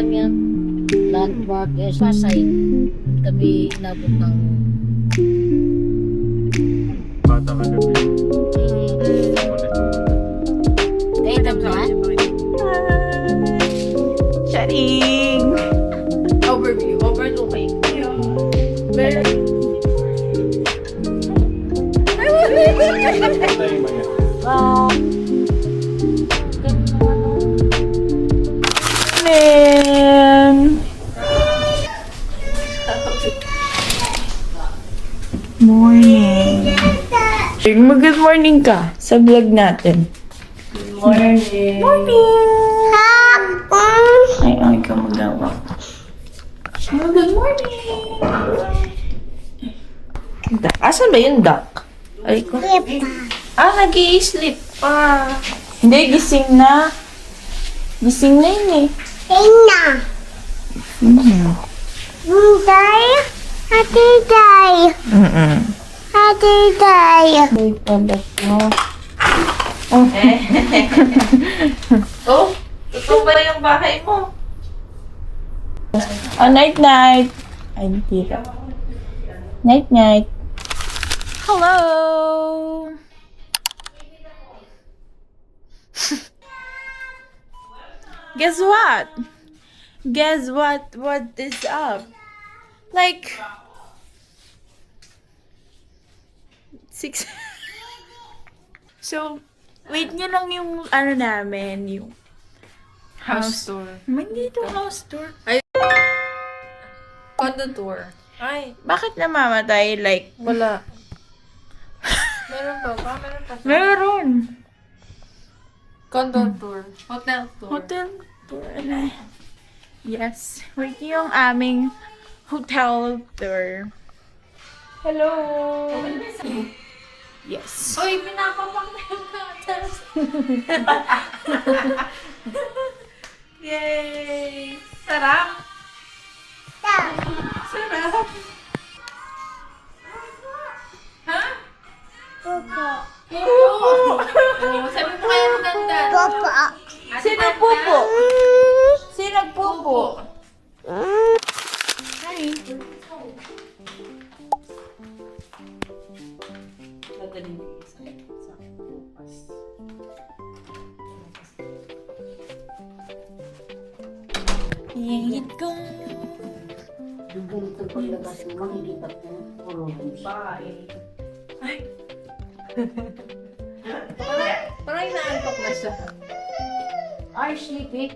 lang yan. Landmark, Pasay. Kami inabot ng Bata ka gabi. kayo naman. Charing! Overview. Overlooking. Very... Tayo ba yan? Wow. Morning. Good morning ka sa vlog natin. Good morning. Morning. Ay, ka magawa. Good morning. Asan ba yung duck? Ay ko. Nag-i-sleep pa. Hindi, gising na. Gising na yun eh. Boy, pabat mo. Oh, ito ba yung bahay mo? Night-night. Ay, hindi ka. Night-night. Hello! Guess what? Guess what? What is up? Like... 6... So, wait nyo lang yung ano namin, yung... House tour. Hindi ito house tour. Condo tour. Ay, Bakit namamatay? Like, wala. Meron pa ba? Meron pa. meron. Condo tour. Hotel tour. Hotel tour. Yes. Wait yung aming hotel tour. Hello! Yes. Uy, pinapapang na yung gatas. Yay! Sarap! Sarap! Ha? Popo! Sabi mo kaya ng dandan. Sino pupo? Sino pupo? Hi. Here you go. Yung ganito paglabas mo, makikita ko puro Bye. Ay. Parang inaantok na siya. Ay, sleepy.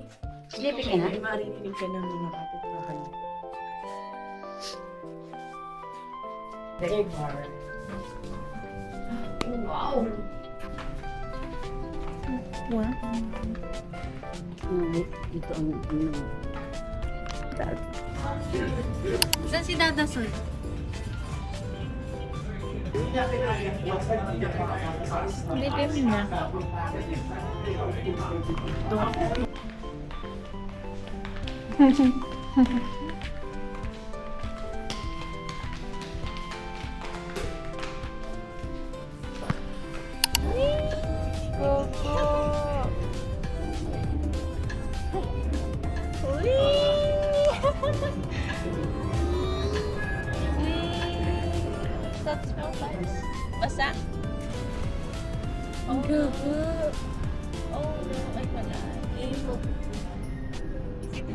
Sleepy ka na? Ay, maririnig ka ng mga kapitbahay. Third bar. Wow! Wow. Ito ang Saan si Dada Sol? Ulitin na. That smells nice. Basa. Oh, no. Oh, no. Ay, wala.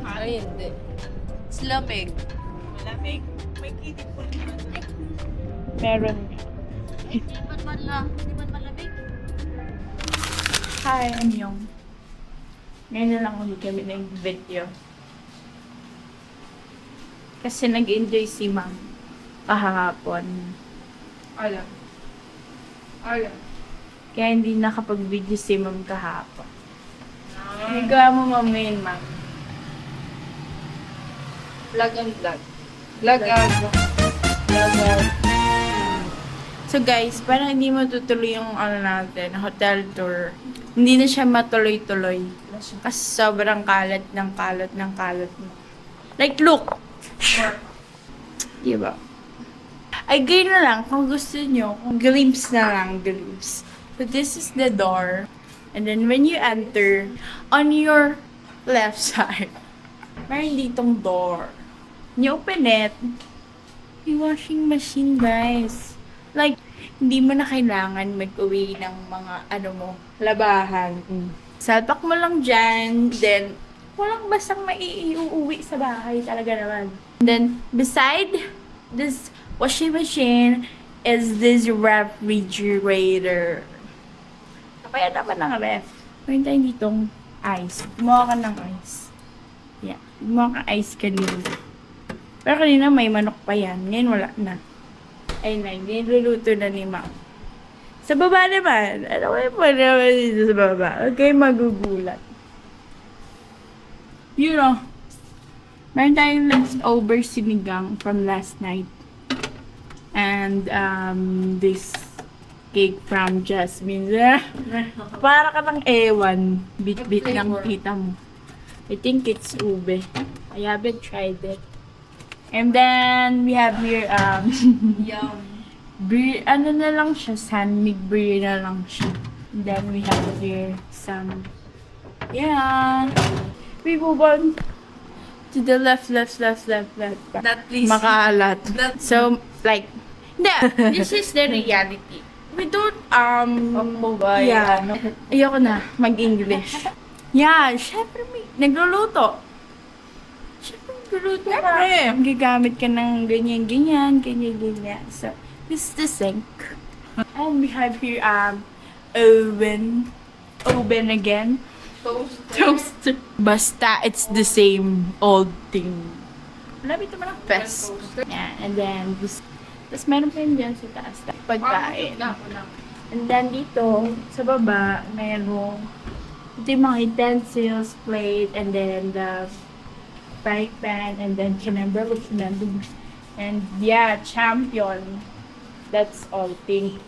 Ay, hindi. It's lamig. Malamig? May kitty po naman. Meron. Hindi man malamig. Hi, I'm Yong. Ngayon na lang ulit kami ng video. Kasi nag-enjoy si Ma'am kahapon. Alam. Kaya hindi nakapag-video si Ma'am kahapon. Nagawa mo Ma'am ngayon, Ma'am. Vlog and vlog. Vlog and vlog. So guys, parang hindi matutuloy yung ano natin, hotel tour. Hindi na siya matuloy-tuloy. Kasi sobrang kalat ng kalat ng kalat mo. Like, look! Diba? Ay, ganyan na lang. Kung gusto nyo, kung glimpse na lang, glimpse. So this is the door. And then when you enter, on your left side, Meron ditong door. You open it, yung washing machine, guys. Like, hindi mo na kailangan mag-uwi ng mga, labahan. Salpak mo lang dyan, then, walang basang maiuwi sa bahay talaga naman. Then, beside this washing machine is this refrigerator. Kaya dapat ng ref. Meron tayo ditong ice. Gumawa ka ng ice. Yeah. Gumawa ka ice kanina. Pero kanina may manok pa yan. Ngayon wala na. Ayun na. Niluluto na ni Ma'am. Sa baba naman. Ano kayo pa naman dito sa baba? Huwag kayo magugulat. You know, meron tayong leftover sinigang from last night. And, this cake from Jasmine. Para ka ng ewan. Bit-bit ng tita mo. I think it's ube. I haven't tried it. And then, we have here, Yum. ano na lang siya, sandwich beer na lang siya. And then, we have here some, yan. We move on to the left. That please. Makaalat. That- So, like, hindi, this is the reality. We don't, yeah, ayoko na, mag-English. Yeah, syempre nagluluto. Syempre nagluluto ka. Gagamit ka ng ganyan. So, this is the sink. And we have here, oven again. Toaster. Basta, it's the same old thing. Malapit naman ang fest. Yeah, and then, this, tapos meron pa yun dyan sa taas. Pagkain. And then, dito, sa baba, meron ito yung mga utensils, plate, and then the frying pan, and then remember, and yeah, champion. That's all thing.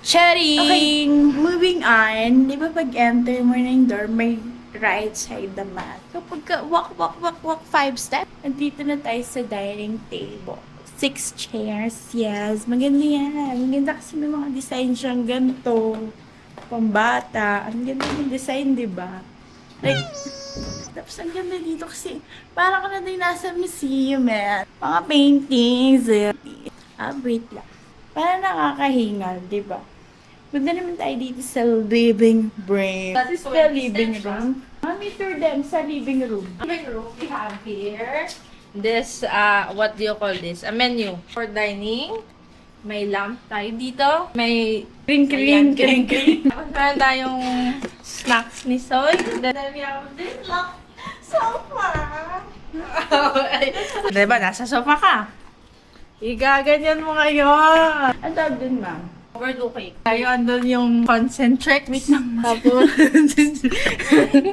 Charing! Okay, moving on. Di ba pag-enter mo ng door, may right side naman. So, pagka walk 5 steps, andito na tayo sa dining table. 6 chairs, yes. Maganda yan. Maganda kasi may mga design siyang ganito. Pambata. Ang ganda ng design, di ba? Like, tapos ang ganda dito kasi parang ka na din nasa museum, eh. Mga paintings, eh. Wait lang. Parang nakakahingal, di ba? Punta naman tayo dito sa living room. That This is is the so living extension. room. Mami, tour them sa living room. Living room, we have here this, what do you call this? A menu for dining. May lamp tayo dito. May Green. Tapos meron tayong snacks ni Soy. Then we have this sofa. Diba, nasa sofa ka? Igaganyan mo ngayon. Ang tawag dun, ma'am? Overlooking. Tayo andun yung concentric. Wait lang, ma'am. Tapos,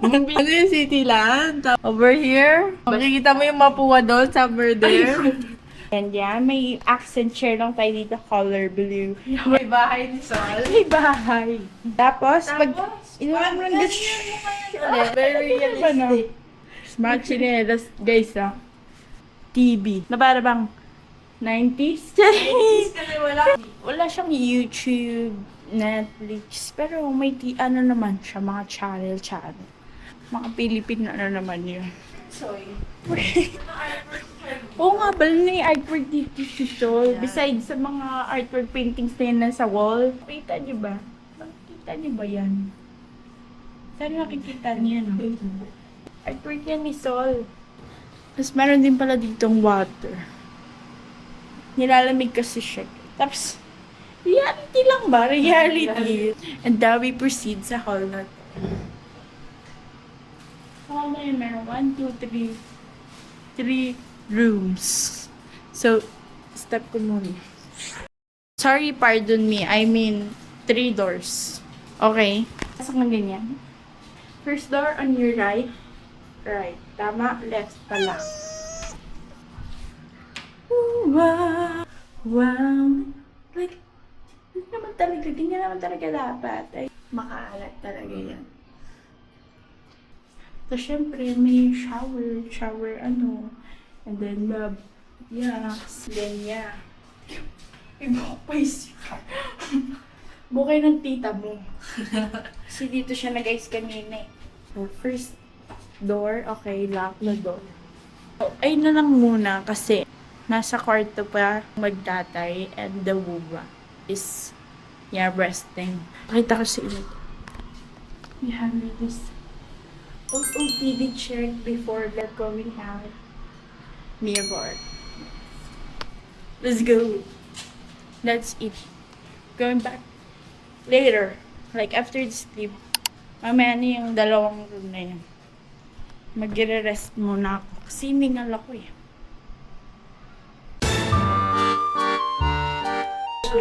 ano yung Cityland? Over here, makikita mo yung mapua doon, somewhere there. And yan, may accent chair lang tayo dito, color blue. May bahay ni Sol. May bahay. Tapos, pag inuwan mo lang Very realistic. Smart chinelas, guys, ah. TV. Na para bang 90s? Kasi Wala siyang YouTube, Netflix, pero may ano naman siya, mga channel. Mga Philippine naman yun. Soy. Oo nga, bala na yung artwork dito si Sol. Besides sa mga artwork paintings na yan sa wall. Nakita niyo ba? Nakikita niyo ba yan? Saan nakikita niyo yan? Artwork yan ni Sol. Tapos meron din pala ditong water. Nilalamig kasi siya. Tapos, reality lang ba? Reality. And now we proceed sa hall na to. Hall na yun, meron 1, 2, 3 rooms. So, step ko muna. Sorry, pardon me. I mean, 3 doors. Okay? Pasok na ganyan. First door on your right. Right. Tama. Left pala. Wow. Like, hindi naman talaga, ganyan naman talaga dapat. Ay, makaalat talaga yan. So, syempre, may shower, and then, then, yeah. Ibang pa Bukay ng tita mo. Kasi dito siya nag-ice kanina eh. So, first, door. Okay, lock the door. So, ay na lang muna kasi nasa kwarto pa magtatay and the wuba is resting. Pakita ko sa inyo. We have this OOTD check before they're going out. Nearby. Let's go. That's it. Going back later. Like after the sleep. Mamaya na yung dalawang room na yan. Magre-rest muna ako. Kasi hiningal ako eh.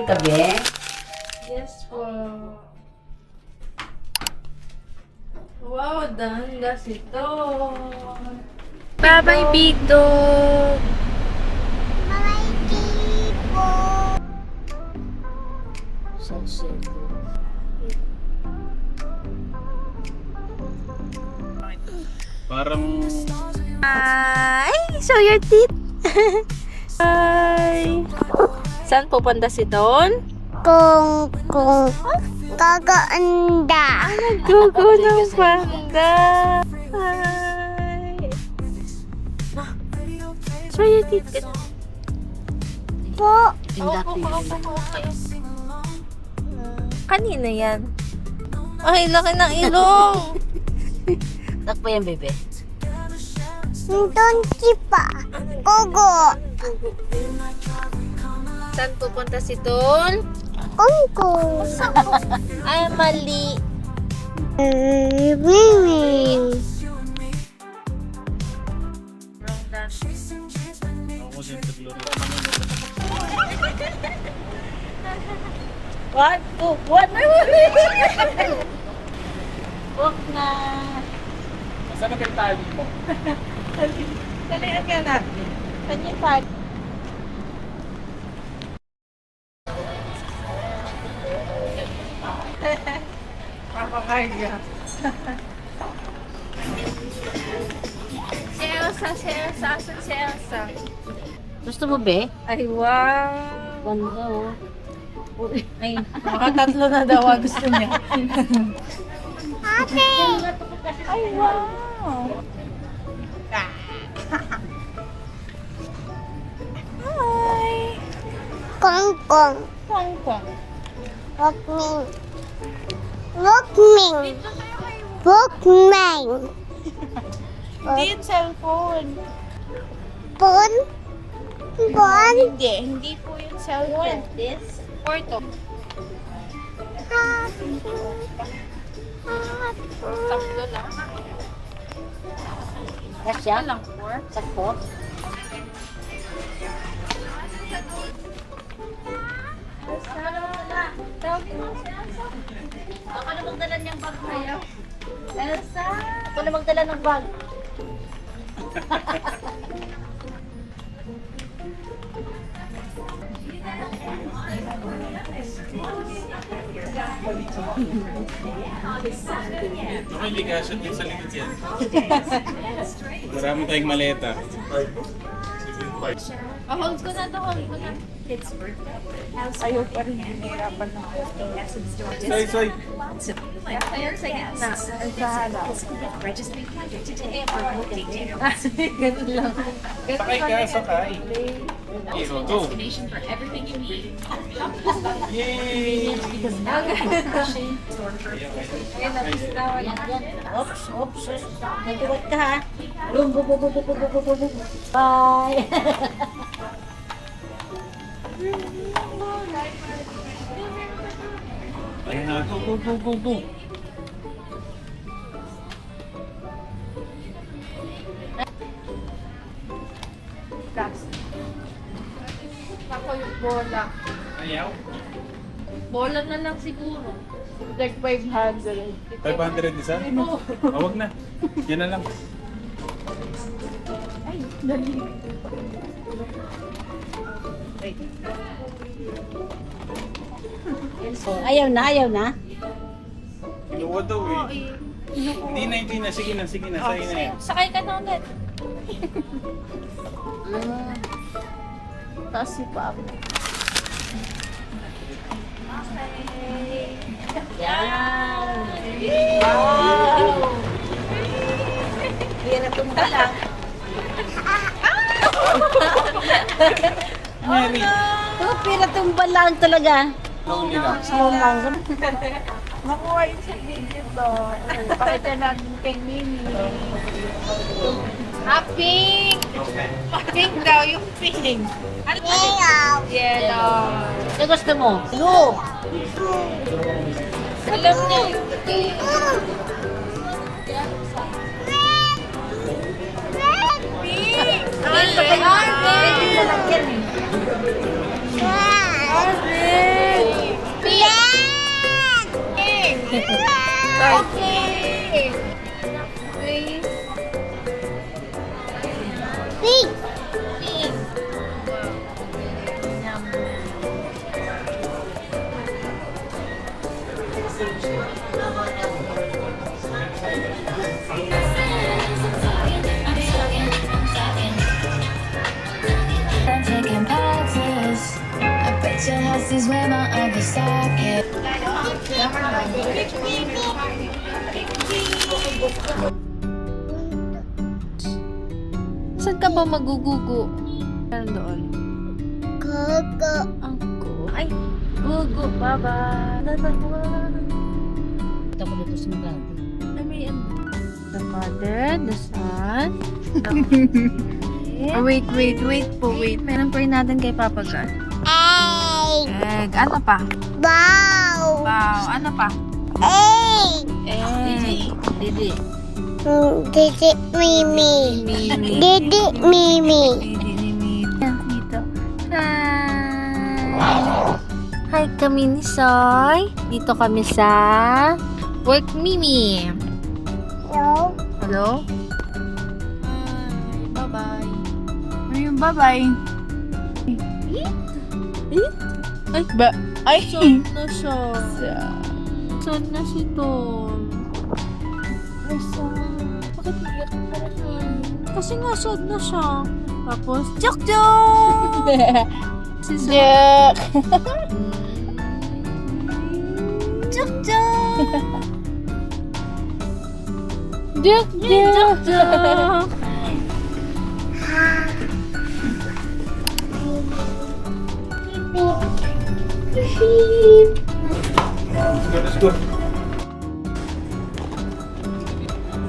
Tabi. Yes po. Wow, dandas ito. Bye-bye, Bito! Salcedo. Parang Hi! Show your teeth! Hi! Saan pupunta si Don? Kung kagaanda. Gugo ng panda! Hi! Show your teeth! Po, Tindak yun. Kanina yan. Ay, laki ng ilong! Takpa yan, bebe. Don Kipa. Kogo. Saan pupunta si Don? Kungko. Ay, mali. Winning. ako din sa Gloria. One, two, one. Walk na. Saan ang tali mo? Dalihan ka natin. Kanya pa. Papakarga. Si Elsa. Gusto mo, be? Ay, wow. Ganda, oh. Ay, mga tatlo na daw ang gusto niya. Ate. Ay, wow. Hi. Kongkong. Kongkong. Walkming. Walkming. Walkming. Hindi yung cellphone. Pon. Pon. Hindi po yung cellphone. This? Porto. Tatlo lang. Kasya? Lang, 4. Sakpo? Tawagin mo si Elsa. Ako na magdala niyang bag kayo. Elsa! Ako na magdala ng bag. Ako hindi kasya din sa likod yan. Marami tayong maleta. Hold ko na to, hold ko na. Ayaw pa rin hinihirapan ng Soy, soy. Ayun sa gitna. sa harap. Ganun lang. Sakay ka, sakay. Okay, so go. Yay! Oops, oops. Nagtuwag ka, ha? Boom, boom, boom, boom, boom, boom, boom, boom, boom. Bye! Ayun na, go, go, go, go, go. Ako yung bola. Ayaw. Bola na lang siguro. Like 500. 500 isa? Wag na. Yan na lang. Ay, dali. So, ayaw na, ayaw na. Inuwa daw eh. Hindi na. Sige na. Sa'yo na yan. Sakay ka na ulit. Ah, Taas si Papa. yan. Wow! Pira tumba lang. Mary. Oh, pira tumba lang talaga. Slowly lang. Slow lang. Makuha yung sa video to. Pakita natin kay Mimi. Pink! Pink daw, yung pink. Yellow. Yellow. Ano gusto mo? Blue. Alam niya yung pink. Okay. Please. Pink. I'm taking practice. I bet your house is where my other socket. Saan ka ba magugugo? Meron doon. Coco. Ako. Ay, gugo. Bye-bye. Ito ko dito sa mga. Ay, may ano. The Father, the Son, Oh, wait po, wait. Meron pa rin natin kay Papa God. Egg. Egg. Ano pa? Wow. Wow. Ano pa? Egg. Egg. Didi. Didi Mimi. Mimi. Didi Mimi. Didi ni Mimi. Dito. Hi. Hi kami ni Soy. Dito kami sa Work Mimi. Hello. Hello? Hi. Bye-bye. Ayun, bye-bye. Ay, Ay! son na siya. Son na si Tom. Ay, son. Bakit iyak ka na siya? Kasi nga, son na siya. Tapos, Jok! Si Son. Jack! Jok! Jack! Let's go.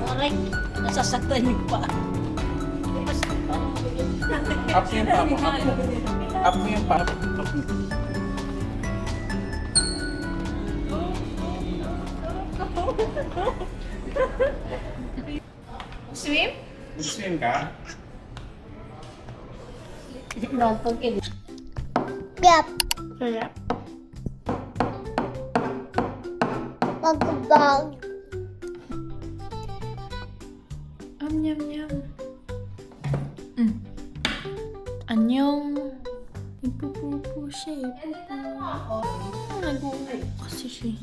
Aray, nasasaktan yung pa. Up yung pa mo. Up mo yung pa. Swim? Swim ka? No, pagkin. Yep. Kaya. Pagbag. Yum, yum. Anyong. Ipupupo siya, ipupupo. Nag-uulay kasi siya.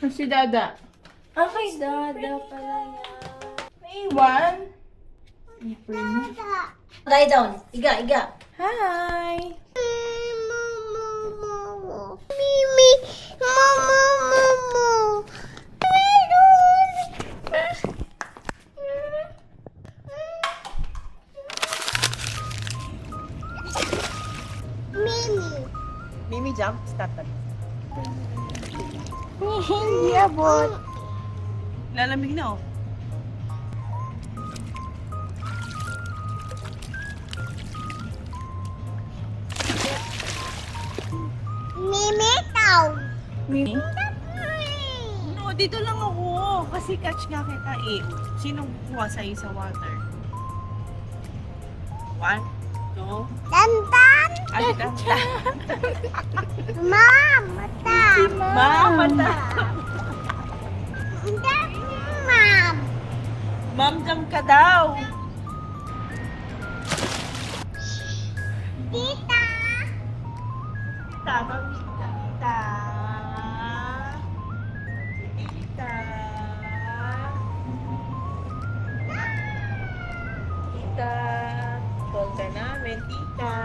Si Dada. Okay, Dada pala yan. Naiwan? Apron. Lie down. Iga. Hi! Mimi. Mama. Mimi. Mimi jump, start na. Hindi abot. Lalamig na oh. Mimi tao. Mimi? No, dito lang ako. Kasi catch nga kita eh. Sinong kuha sa'yo sa water? 1, 2, Tantan. ay, tanda. Mata. Mama na. Mom. Ma'am, jam ka daw. Tita. Tama, tita. Tita. Tita. Call ka namin, tita.